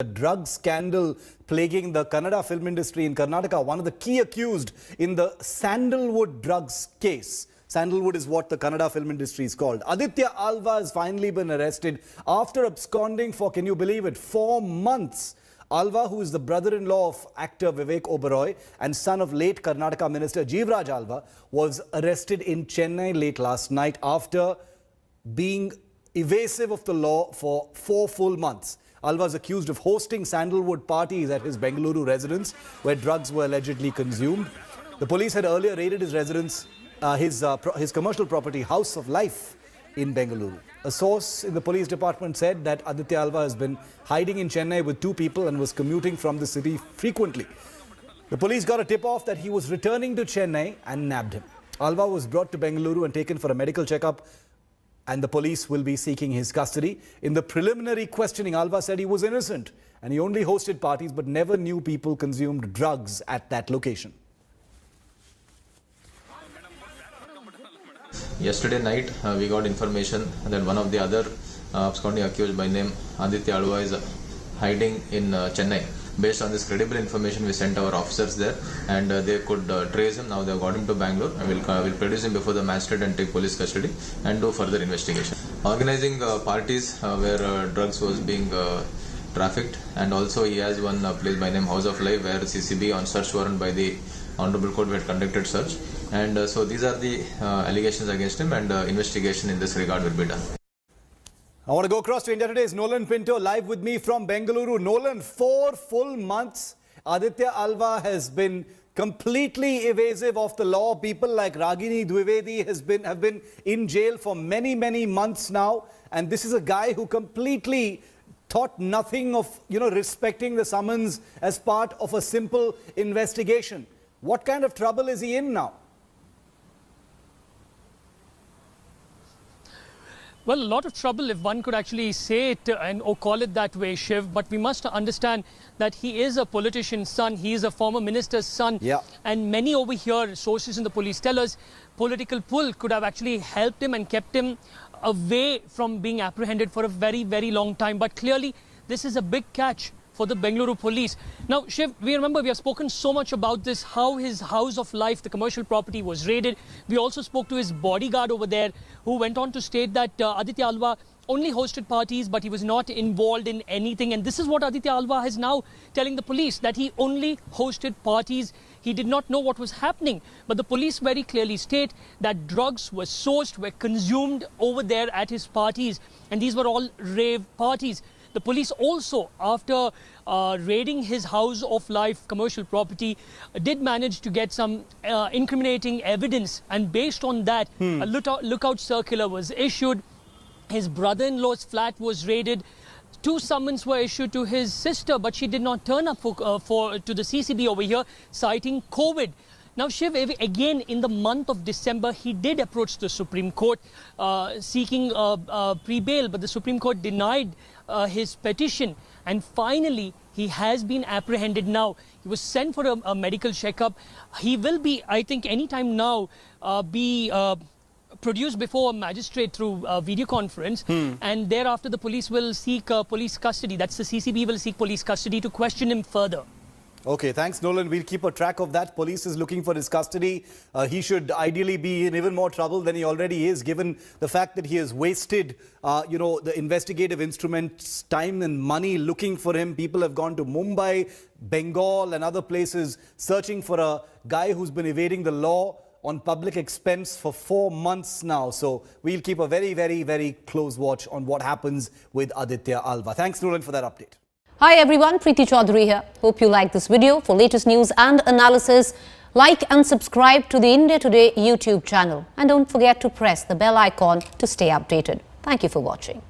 The drug scandal plaguing the Kannada film industry in Karnataka. One of the key accused in the Sandalwood drugs case. Sandalwood is what the Kannada film industry is called. Aditya Alva has finally been arrested after absconding for, can you believe it, 4 months. Alva, who is the brother-in-law of actor Vivek Oberoi and son of late Karnataka Minister Jeevaraj Alva, was arrested in Chennai late last night after being evasive of the law for 4 full months. Alva is accused of hosting sandalwood parties at his Bengaluru residence where drugs were allegedly consumed. The police had earlier raided his residence, his commercial property House of Life in Bengaluru. A source in the police department said that Aditya Alva has been hiding in Chennai with 2 people and was commuting from the city frequently. The police got a tip-off that he was returning to Chennai and nabbed him. Alva was brought to Bengaluru and taken for a medical checkup, and the police will be seeking his custody. In the preliminary questioning, Alva said he was innocent and he only hosted parties but never knew people consumed drugs at that location. Yesterday night, we got information that one of the other absconding accused by name Aditya Alva is hiding in Chennai. Based on this credible information, we sent our officers there and they could trace him. Now they have got him to Bangalore and will produce him before the magistrate and take police custody and do further investigation. Organizing parties where drugs was being trafficked, and also he has one place by name House of Life where CCB on search warrant by the Honorable Court had conducted search. And so these are the allegations against him, and investigation in this regard will be done. I want to go across to India Today's Nolan Pinto live with me from Bengaluru. Nolan, 4 full months, Aditya Alva has been completely evasive of the law. People like Ragini Dwivedi have been in jail for many, many months now. And this is a guy who completely thought nothing of, respecting the summons as part of a simple investigation. What kind of trouble is he in now? Well, a lot of trouble, if one could actually say it or call it that way, Shiv. But we must understand that he is a politician's son. He is a former minister's son. Yeah. And many over here, sources in the police tell us, political pull could have actually helped him and kept him away from being apprehended for a very, very long time. But clearly, this is a big catch for the Bengaluru police. Now, Shiv, we have spoken so much about this, how his House of Life, the commercial property, was raided. We also spoke to his bodyguard over there, who went on to state that Aditya Alva only hosted parties, but he was not involved in anything. And this is what Aditya Alva is now telling the police, that he only hosted parties. He did not know what was happening. But the police very clearly state that drugs were sourced, were consumed over there at his parties. And these were all rave parties. The police also, after raiding his House of Life commercial property, did manage to get some incriminating evidence. And based on that, a lookout circular was issued. His brother-in-law's flat was raided. 2 summons were issued to his sister, but she did not turn up to the CCB over here, citing COVID. Now, Shiv, again, in the month of December, he did approach the Supreme Court seeking pre-bail, but the Supreme Court denied his petition. And finally, he has been apprehended now. He was sent for a medical checkup. He will be, I think, anytime now, be produced before a magistrate through video conference. And thereafter, the police will seek police custody. That's the CCB will seek police custody to question him further. Okay, thanks, Nolan. We'll keep a track of that. Police is looking for his custody. He should ideally be in even more trouble than he already is, given the fact that he has wasted, the investigative instruments, time and money looking for him. People have gone to Mumbai, Bengal and other places searching for a guy who's been evading the law on public expense for 4 months now. So we'll keep a very, very, very close watch on what happens with Aditya Alva. Thanks, Nolan, for that update. Hi everyone, Preeti Chaudhary here. Hope you like this video. For latest news and analysis, like and subscribe to the India Today YouTube channel. And don't forget to press the bell icon to stay updated. Thank you for watching.